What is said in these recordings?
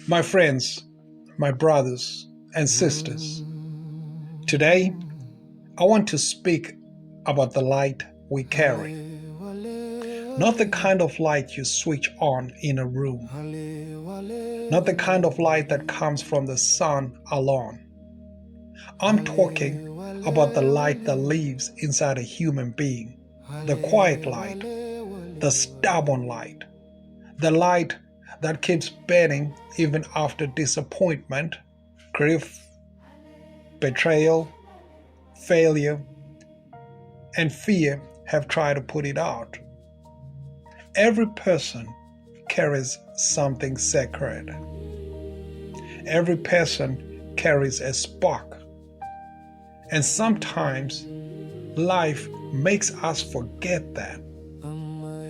My friends, my brothers and sisters, today I want to speak about the light we carry. Not the kind of light you switch on in a room, not the kind of light that comes from the sun alone. I'm talking about the light that lives inside a human being, the quiet light, the stubborn light, the light that keeps burning even after disappointment, grief, betrayal, failure, and fear have tried to put it out. Every person carries something sacred. Every person carries a spark. And sometimes life makes us forget that.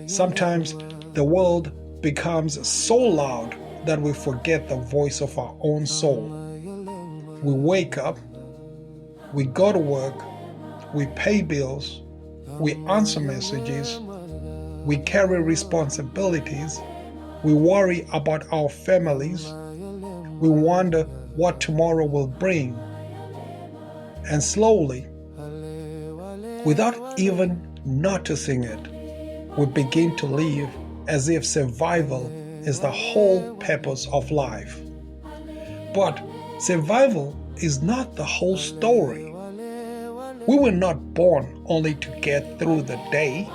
Sometimes the world becomes so loud that we forget the voice of our own soul. We wake up, we go to work, we pay bills, we answer messages, we carry responsibilities, we worry about our families, we wonder what tomorrow will bring. And slowly, without even noticing it, we begin to live as if survival is the whole purpose of life. But survival is not the whole story. We were not born only to get through the day.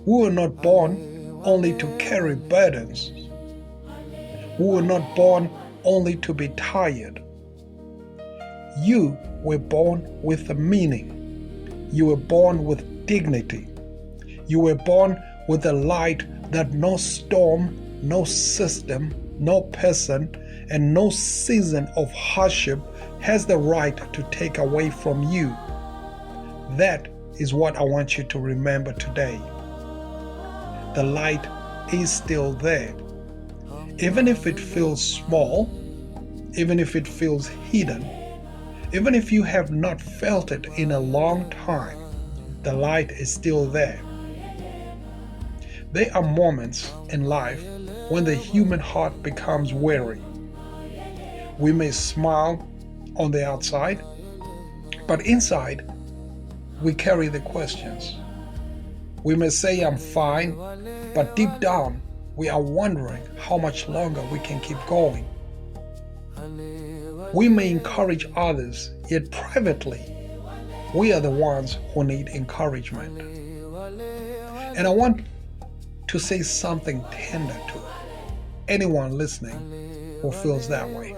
We were not born only to carry burdens. We were not born only to be tired. You were born with a meaning. You were born with dignity. You were born with a light that no storm, no system, no person, and no season of hardship has the right to take away from you. That is what I want you to remember today. The light is still there. Even if it feels small, even if it feels hidden, even if you have not felt it in a long time, the light is still there. There are moments in life when the human heart becomes weary. We may smile on the outside, but inside, we carry the questions. We may say, I'm fine, but deep down, we are wondering how much longer we can keep going. We may encourage others, yet privately, we are the ones who need encouragement. And I want to say something tender to anyone listening who feels that way.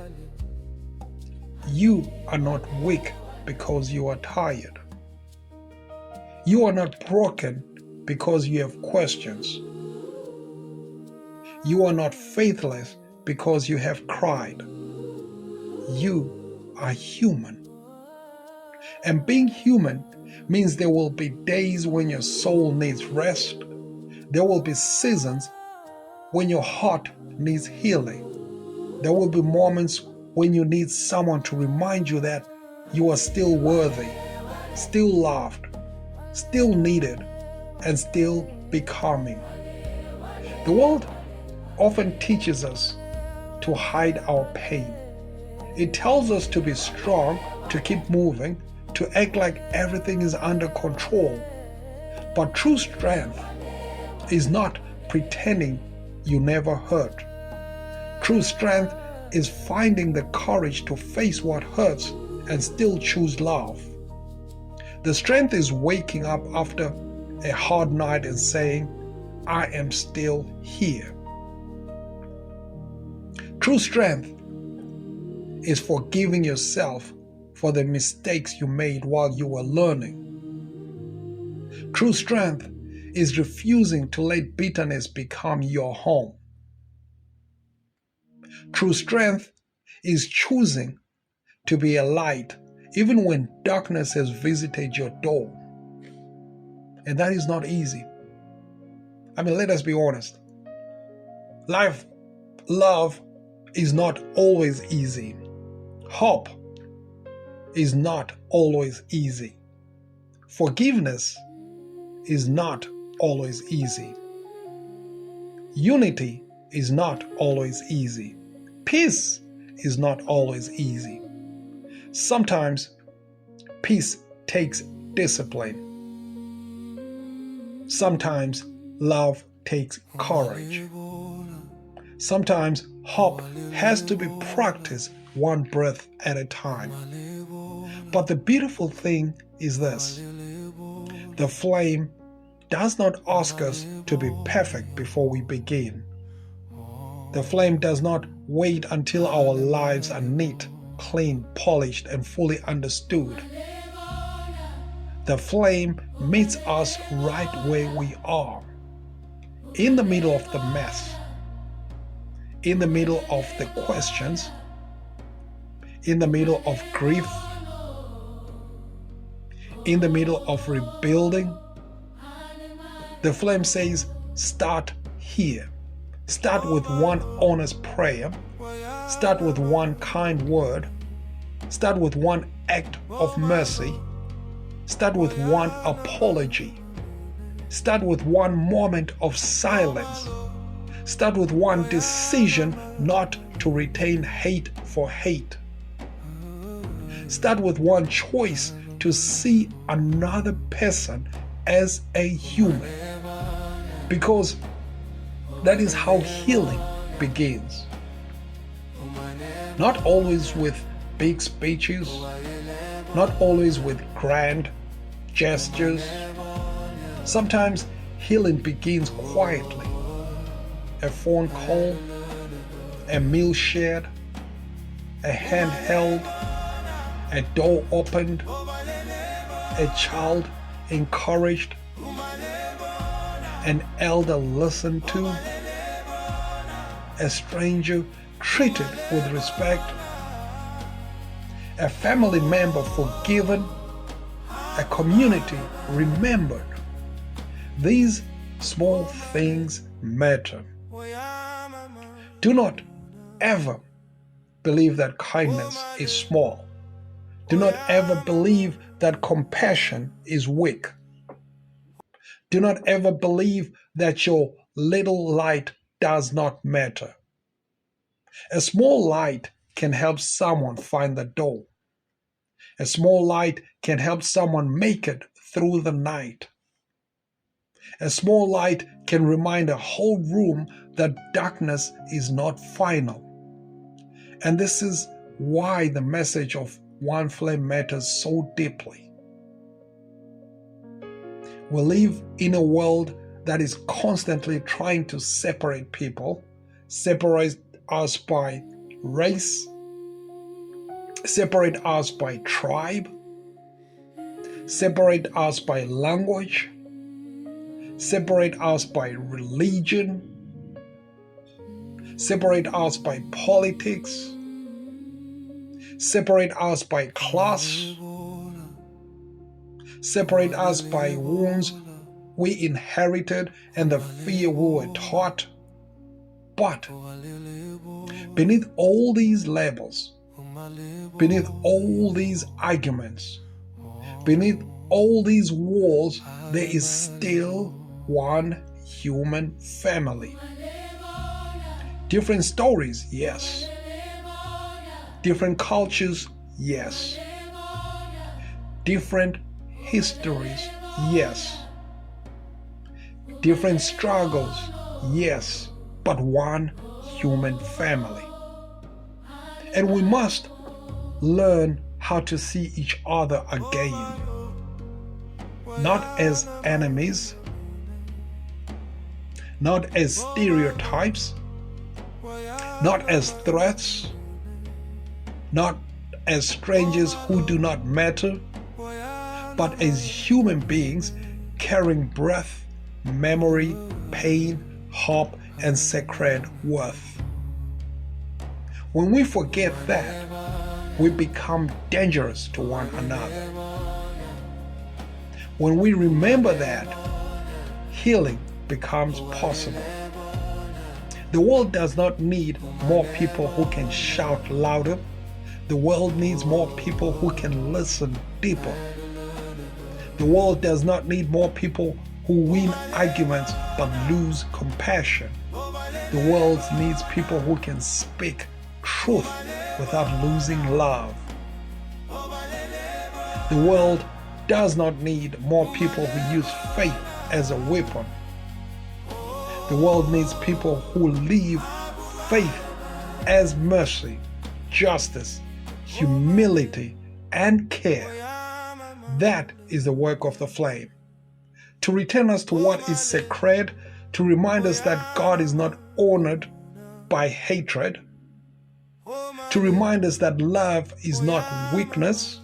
You are not weak because you are tired. You are not broken because you have questions. You are not faithless because you have cried. You are human. And being human means there will be days when your soul needs rest. There will be seasons when your heart needs healing. There will be moments when you need someone to remind you that you are still worthy, still loved, still needed, and still becoming. The world often teaches us to hide our pain. It tells us to be strong, to keep moving, to act like everything is under control. But true strength is not pretending you never hurt. True strength is finding the courage to face what hurts and still choose love. The strength is waking up after a hard night and saying, I am still here. True strength is forgiving yourself for the mistakes you made while you were learning. True strength is refusing to let bitterness become your home. True strength is choosing to be a light even when darkness has visited your door. And that is not easy. Let us be honest. Love is not always easy. Hope is not always easy. Forgiveness is not always easy. Unity is not always easy. Peace is not always easy. Sometimes peace takes discipline. Sometimes love takes courage. Sometimes hope has to be practiced one breath at a time. But the beautiful thing is this: the flame does not ask us to be perfect before we begin. The flame does not wait until our lives are neat, clean, polished, and fully understood. The flame meets us right where we are, in the middle of the mess, in the middle of the questions, in the middle of grief, in the middle of rebuilding. The flame says, start here. Start with one honest prayer. Start with one kind word. Start with one act of mercy. Start with one apology. Start with one moment of silence. Start with one decision not to retain hate for hate. Start with one choice to see another person as a human. Because that is how healing begins. Not always with big speeches, not always with grand gestures. Sometimes healing begins quietly. A phone call, a meal shared, a hand held, a door opened, a child encouraged, an elder listened to, a stranger treated with respect, a family member forgiven, a community remembered. These small things matter. Do not ever believe that kindness is small. Do not ever believe that compassion is weak. Do not ever believe that your little light does not matter. A small light can help someone find the door. A small light can help someone make it through the night. A small light can remind a whole room that darkness is not final. And this is why the message of one flame matters so deeply. We live in a world that is constantly trying to separate people, separate us by race, separate us by tribe, separate us by language, separate us by religion, separate us by politics, separate us by class, separate us by wounds we inherited and the fear we were taught. But beneath all these labels, beneath all these arguments, beneath all these walls, there is still one human family. Different stories, yes. Different cultures, yes. Different histories, yes. Different struggles, yes. But one human family. And we must learn how to see each other again. Not as enemies, not as stereotypes, not as threats, not as strangers who do not matter, but as human beings carrying breath, memory, pain, hope, and sacred worth. When we forget that, we become dangerous to one another. When we remember that, healing becomes possible. The world does not need more people who can shout louder. The world needs more people who can listen deeper. The world does not need more people who win arguments but lose compassion. The world needs people who can speak truth without losing love. The world does not need more people who use faith as a weapon. The world needs people who live faith as mercy, justice, humility, and care. That is the work of the flame. To return us to what is sacred, to remind us that God is not honored by hatred, to remind us that love is not weakness,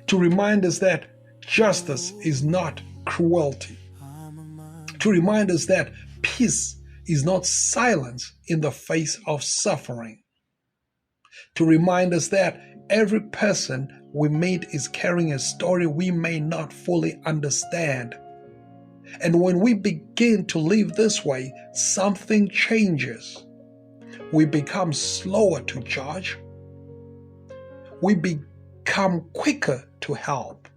to remind us that justice is not cruelty, to remind us that peace is not silence in the face of suffering, to remind us that every person we meet is carrying a story we may not fully understand. And when we begin to live this way, something changes. We become slower to judge. We become quicker to help.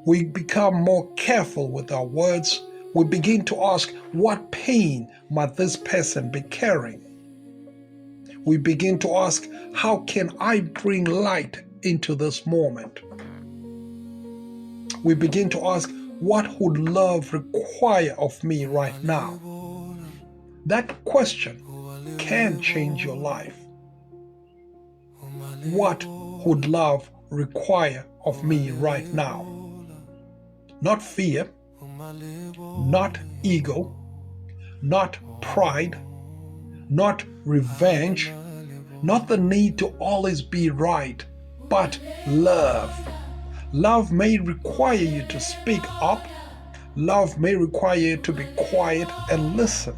We become more careful with our words. We begin to ask, what pain might this person be carrying? We begin to ask, how can I bring light into this moment? We begin to ask, what would love require of me right now? That question can change your life. What would love require of me right now? Not fear, not ego, not pride, not revenge, not the need to always be right, but love. Love may require you to speak up. Love may require you to be quiet and listen.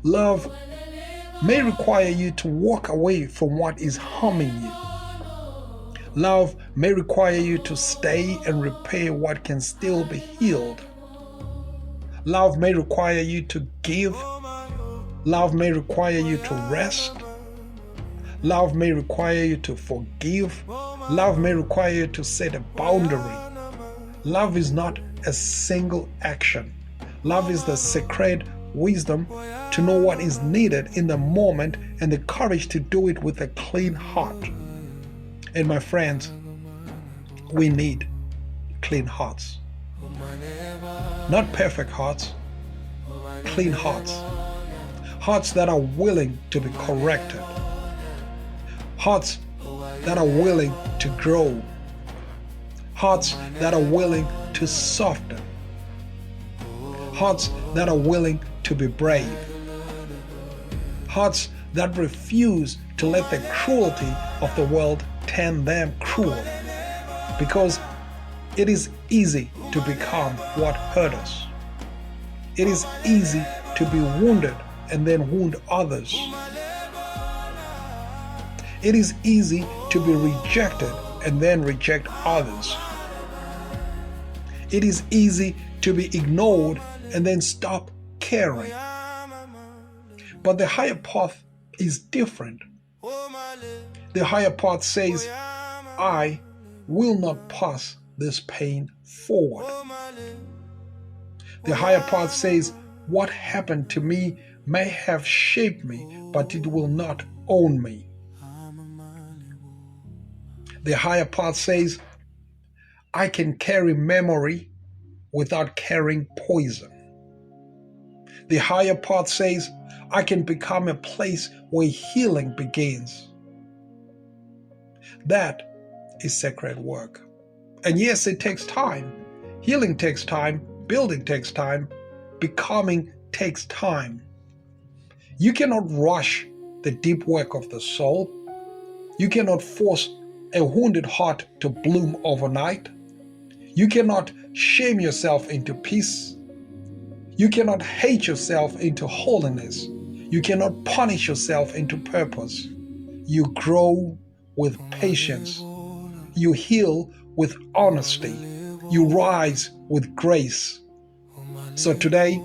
Love may require you to walk away from what is harming you. Love may require you to stay and repair what can still be healed. Love may require you to give. Love may require you to rest. Love may require you to forgive. Love may require you to set a boundary. Love is not a single action. Love is the sacred wisdom to know what is needed in the moment and the courage to do it with a clean heart. And my friends, we need clean hearts. Not perfect hearts, clean hearts. Hearts that are willing to be corrected. Hearts that are willing to grow. Hearts that are willing to soften. Hearts that are willing to be brave. Hearts that refuse to let the cruelty of the world turn them cruel. Because it is easy to become what hurt us. It is easy to be wounded and then wound others. It is easy to be rejected and then reject others. It is easy to be ignored and then stop caring. But the higher path is different. The higher path says, I will not pass this pain forward. The higher path says, what happened to me may have shaped me, but it will not own me. The higher path says, I can carry memory without carrying poison. The higher path says, I can become a place where healing begins. That is sacred work. And yes, it takes time. Healing takes time. Building takes time. Becoming takes time. You cannot rush the deep work of the soul. You cannot force a wounded heart to bloom overnight. You cannot shame yourself into peace. You cannot hate yourself into holiness. You cannot punish yourself into purpose. You grow with patience. You heal with honesty. You rise with grace. So today,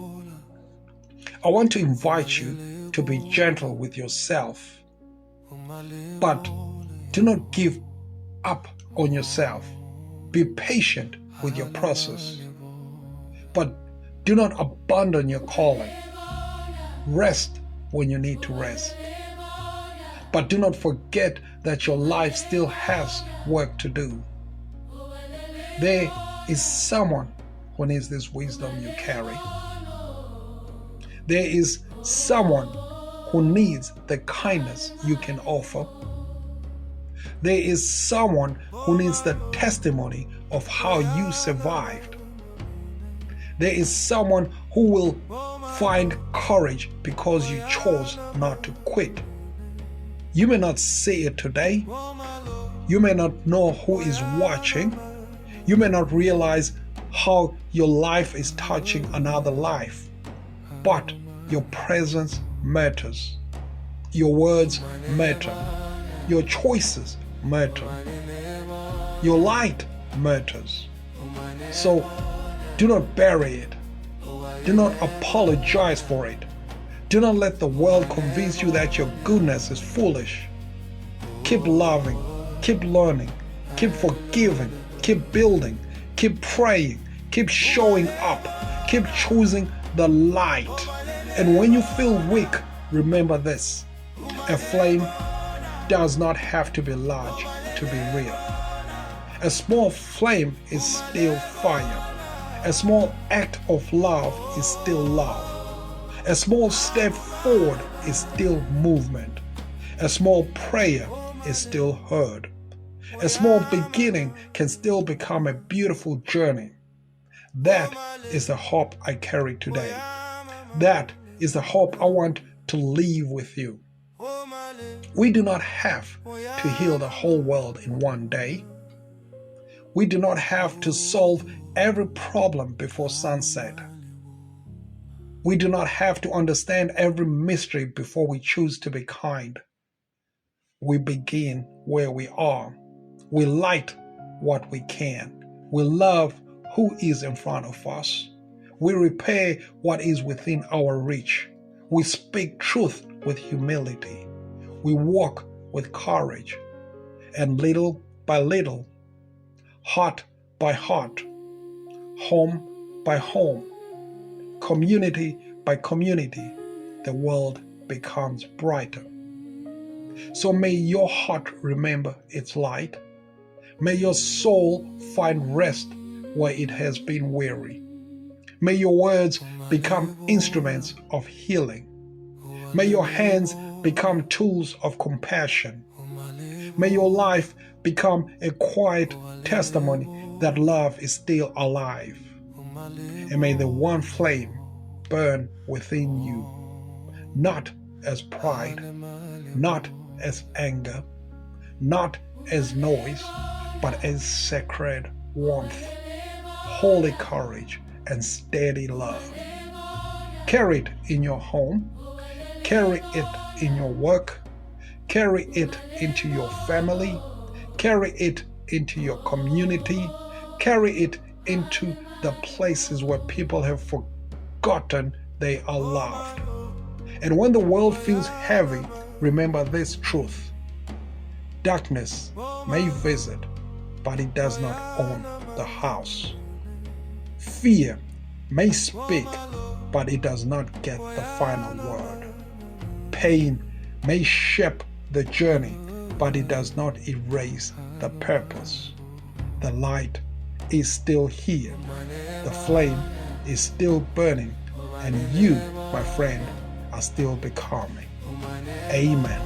I want to invite you to be gentle with yourself. But do not give up on yourself. Be patient with your process. But do not abandon your calling. Rest when you need to rest. But do not forget that your life still has work to do. There is someone who needs this wisdom you carry. There is someone who needs the kindness you can offer. There is someone who needs the testimony of how you survived. There is someone who will find courage because you chose not to quit. You may not see it today. You may not know who is watching. You may not realize how your life is touching another life. But your presence matters. Your words matter. Your choices matter. Your light matters. So do not bury it. Do not apologize for it. Do not let the world convince you that your goodness is foolish. Keep loving, keep learning, keep forgiving, keep building, keep praying, keep showing up, keep choosing the light. And when you feel weak, remember this: a flame does not have to be large to be real. A small flame is still fire. A small act of love is still love. A small step forward is still movement. A small prayer is still heard. A small beginning can still become a beautiful journey. That is the hope I carry today. That is the hope I want to leave with you. We do not have to heal the whole world in one day. We do not have to solve every problem before sunset. We do not have to understand every mystery before we choose to be kind. We begin where we are. We light what we can. We love who is in front of us. We repair what is within our reach. We speak truth with humility. We walk with courage. And little by little, heart by heart, home by home, community by community, the world becomes brighter. So may your heart remember its light. May your soul find rest where it has been weary. May your words become instruments of healing. May your hands become tools of compassion. May your life become a quiet testimony that love is still alive. And may the one flame burn within you, not as pride, not as anger, not as noise, but as sacred warmth, holy courage, and steady love. Carry it in your home, carry it in your work, carry it into your family, carry it into your community, carry it into the places where people have forgotten they are loved. And when the world feels heavy, remember this truth: darkness may visit, but it does not own the house. Fear may speak, but it does not get the final word. Pain may shape the journey, but it does not erase the purpose. The light is still here. The flame is still burning, and you, my friend, are still becoming. Amen.